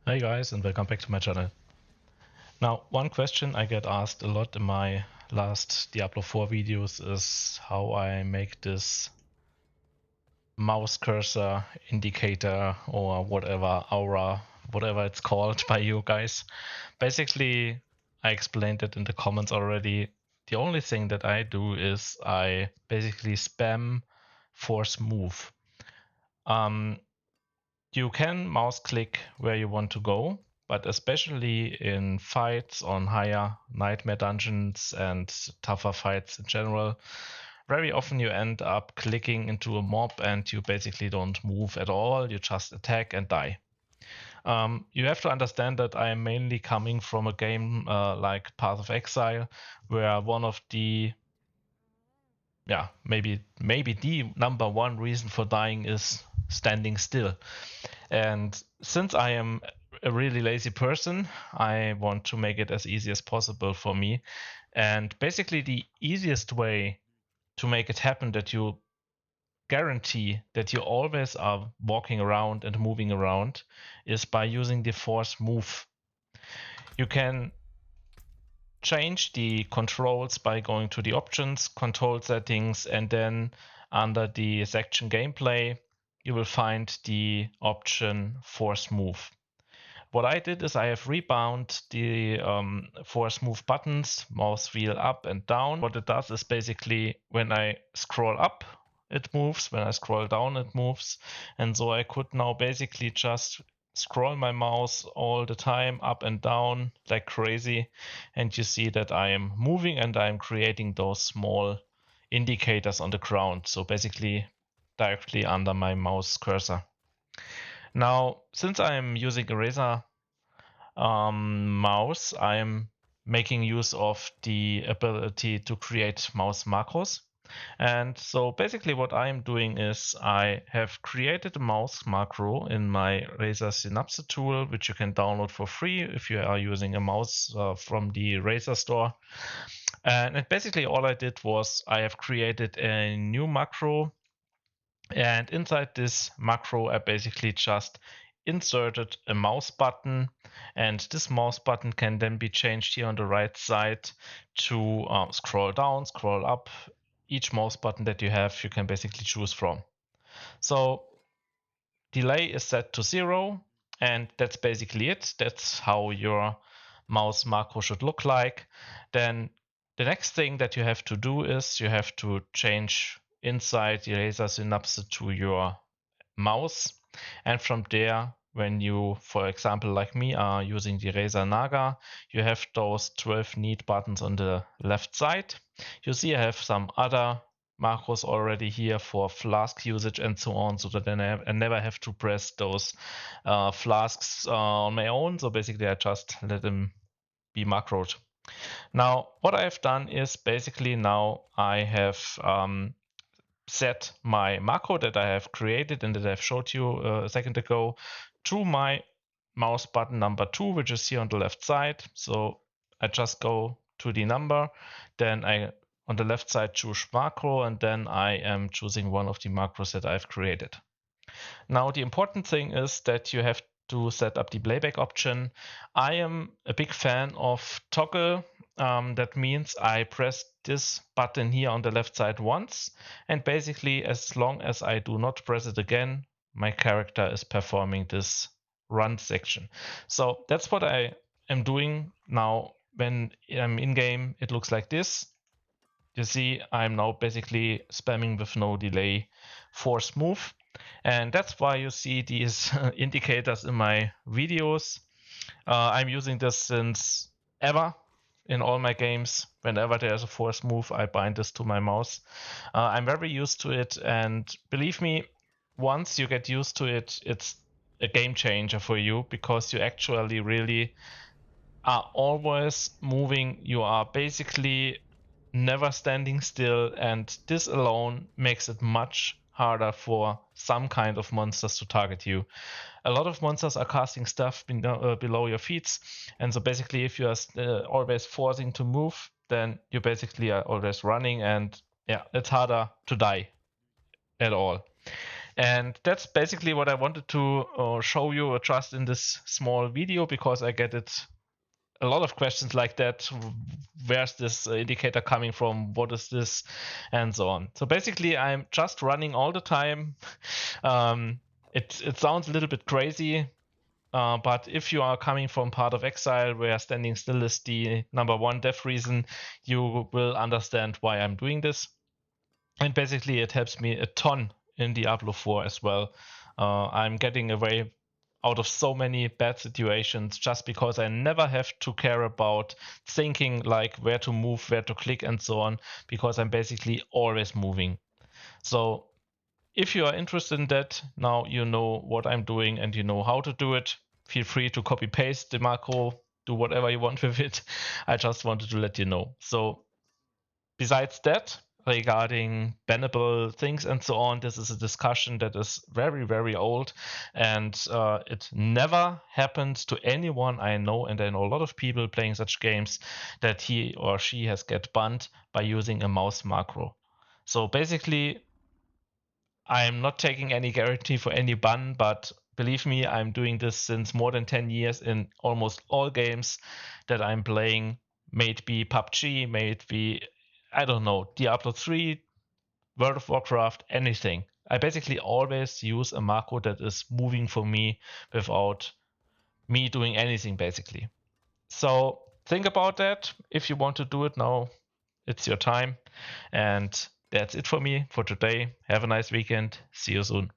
Hey guys, and welcome back to my channel. Now, one question I get asked a lot in my last Diablo 4 videos is how I make this mouse cursor indicator or whatever, aura, whatever it's called by you guys. Basically, I explained it in the comments already. The only thing that I do is I basically spam force move. You can mouse click where you want to go, but especially in fights on higher nightmare dungeons and tougher fights in general, very often you end up clicking into a mob and you basically don't move at all, you just attack and die. You have to understand that I am mainly coming from a game like Path of Exile, where one of the maybe the number one reason for dying is standing still. And since I am a really lazy person, I want to make it as easy as possible for me. And basically, the easiest way to make it happen that you guarantee that you always are walking around and moving around is by using the force move. You can change the controls by going to the options, control settings, and then under the section gameplay, you will find the option force move. What I did is I have rebound the force move buttons, mouse wheel up and down. What it does is basically when I scroll up, it moves. When I scroll down, it moves. And so I could now basically just scroll my mouse all the time up and down like crazy. And you see that I am moving and I'm creating those small indicators on the ground. So basically directly under my mouse cursor. Now, since I'm using a Razer mouse, I'm making use of the ability to create mouse macros. And so basically what I'm doing is I have created a mouse macro in my Razer Synapse tool, which you can download for free if you are using a mouse from the Razer store. And basically all I did was I have created a new macro, and inside this macro I basically just inserted a mouse button, and this mouse button can then be changed here on the right side to scroll down, scroll up. Each mouse button that you have, you can basically choose from. So delay is set to 0, and that's basically it. That's how your mouse macro should look like. Then the next thing that you have to do is you have to change inside the Razer Synapse to your mouse. And from there, when you, for example, like me, are using the Razer Naga, you have those 12 need buttons on the left side. You see I have some other macros already here for flask usage and so on, so that then I never have to press those flasks on my own. So basically I just let them be macroed. Now, what I've done is basically now I have set my macro that I have created and that I've showed you a second ago to my mouse button number 2, which is here on the left side. So I just go to the number, then I on the left side choose macro, and then I am choosing one of the macros that I've created. Now the important thing is that you have to set up the playback option. I am a big fan of toggle. That means I press this button here on the left side once, and basically as long as I do not press it again, my character is performing this run section. So that's what I am doing now. When I'm in game, it looks like this. You see, I'm now basically spamming with no delay force move. And that's why you see these indicators in my videos. I'm using this since ever in all my games. Whenever there's a force move, I bind this to my mouse. I'm very used to it, and believe me, once you get used to it, it's a game changer for you, because you actually really are always moving. You are basically never standing still, and this alone makes it much harder for some kind of monsters to target you. A lot of monsters are casting stuff below your feet, and so basically if you are always forcing to move, then you basically are always running, and yeah, it's harder to die at all. And that's basically what I wanted to show you just in this small video, because I get it a lot of questions like that. Where's this indicator coming from? What is this? And so on. So basically, I'm just running all the time. It sounds a little bit crazy, but if you are coming from Path of Exile, where standing still is the number one dev reason, you will understand why I'm doing this. And basically, it helps me a ton in Diablo 4 as well. I'm getting away out of so many bad situations just because I never have to care about thinking like where to move, where to click, and so on, because I'm basically always moving. So if you are interested in that, now you know what I'm doing and you know how to do it. Feel free to copy paste the macro, do whatever you want with it. I just wanted to let you know. So besides that, regarding bannable things and so on, this is a discussion that is very, very old, and it never happened to anyone I know, and I know a lot of people playing such games, that he or she has get banned by using a mouse macro. So basically, I'm not taking any guarantee for any ban, but believe me, I'm doing this since more than 10 years in almost all games that I'm playing. May it be PUBG, may it be, I don't know, Diablo 3, World of Warcraft, anything. I basically always use a macro that is moving for me without me doing anything, basically. So think about that. If you want to do it now, it's your time. And that's it for me for today. Have a nice weekend. See you soon.